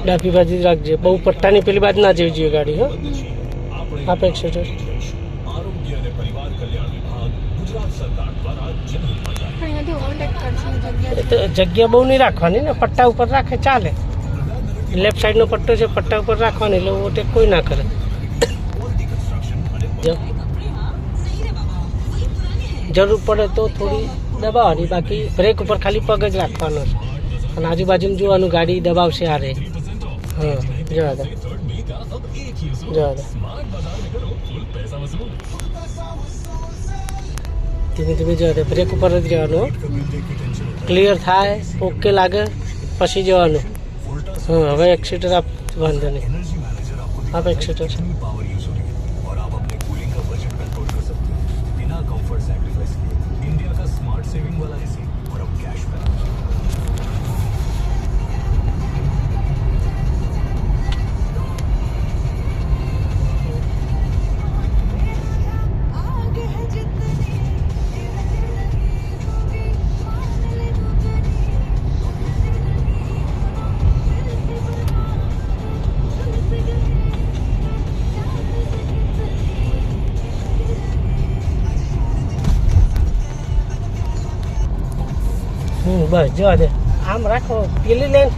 ડાબી બાજુ રાખજે, બહુ પટ્ટાની પેલી બાજુ ના જવી જોઈએ ગાડી. હા, આપે એક્સિટર. જગ્યા બહુ નહીં રાખવાની ને, પટ્ટા ઉપર રાખે ચાલે. લેફ્ટ સાઈડનો પટ્ટો છે, પટ્ટા ઉપર રાખવાની એટલે ઓવરટેક કોઈ ના કરે. જરૂર પડે તો થોડી દબાવવાની, બાકી બ્રેક ઉપર ખાલી પગ જ રાખવાનો છે. અને આજુબાજુમાં જોવાનું ગાડી દબાવશે હારે. હા, જવા દે જવા દે. ધીમે ધીમે જવા દે, બ્રેક ઉપર જ જવાનું. ક્લિયર થાય, ઓકે લાગે પછી જવાનું. હા, હવે એક્સિટર આપ, વાંધો નહીં, આપ એક્સિટર. બસ જવા દે. આમ રાખો, પેલી લેન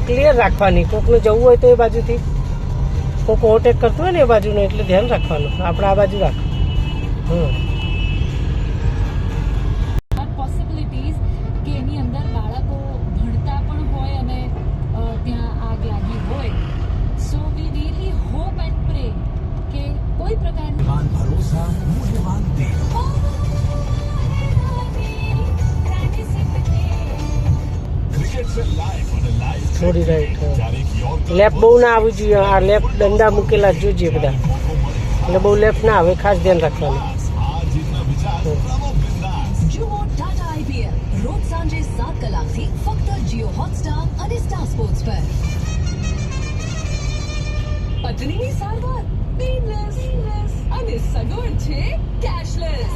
ક્લિયર રાખવાની. કોકને જવું હોય તો એ બાજુથી, કોક ઓવરટેક કરતું હોય ને એ બાજુનું, એટલે ધ્યાન રાખવાનું. આપણે આ બાજુ રાખ. પોસિબિલિટીઝ કે એની અંદર બાળકો ભણતા પણ હોય અને ત્યાં આગ લાગી હોય. સો વી રીલી હોપ એન્ડ પ્રે કે કોઈ પ્રકારની ભરોસા મૂલ્યવાન થોડી રાઈટ. લેફ્ટ બહુ ના આવવું જોઈએ. આ લેફ્ટ દંડા મૂકેલા જોઈએ બધા, એટલે બહુ લેફ્ટ ના આવે, ખાસ ધ્યાન રાખવાનું. જુઓ ટાટા IPL રોજ સાંજે 7 કલાકથી ફક્ત જીઓ હોટસ્ટાર અને સ્ટાર સ્પોર્ટ્સ પર. પત્નીની સારવાર પેનલેસ અને સગવડ છે કેશલેસ.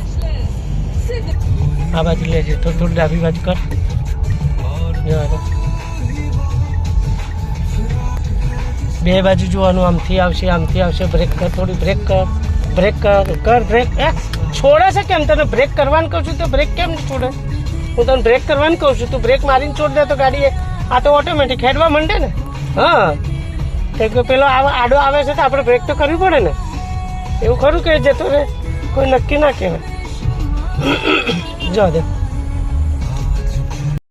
આ બાજુ લેજે, થોડું ડાબી બાજુ કર. બે બાજુ જોવાનું, આમથી આવશે. બ્રેક કર, થોડી બ્રેક કર, બ્રેક કર. છોડે છે કેમ? તને બ્રેક કરવાનું કહું છું તો બ્રેક કેમ નહીં છોડે? હું તને બ્રેક કરવાનું કહું છું, તું બ્રેક મારીને છોડ દે તો ગાડી આ તો ઓટોમેટિક હેડવા માંડે ને. હા, કે પેલો આડો આવે છે તો આપણે બ્રેક તો કરવી પડે ને. એવું ખરું કે જતો રે, કોઈ નક્કી ના કહેવાય. જવા દે.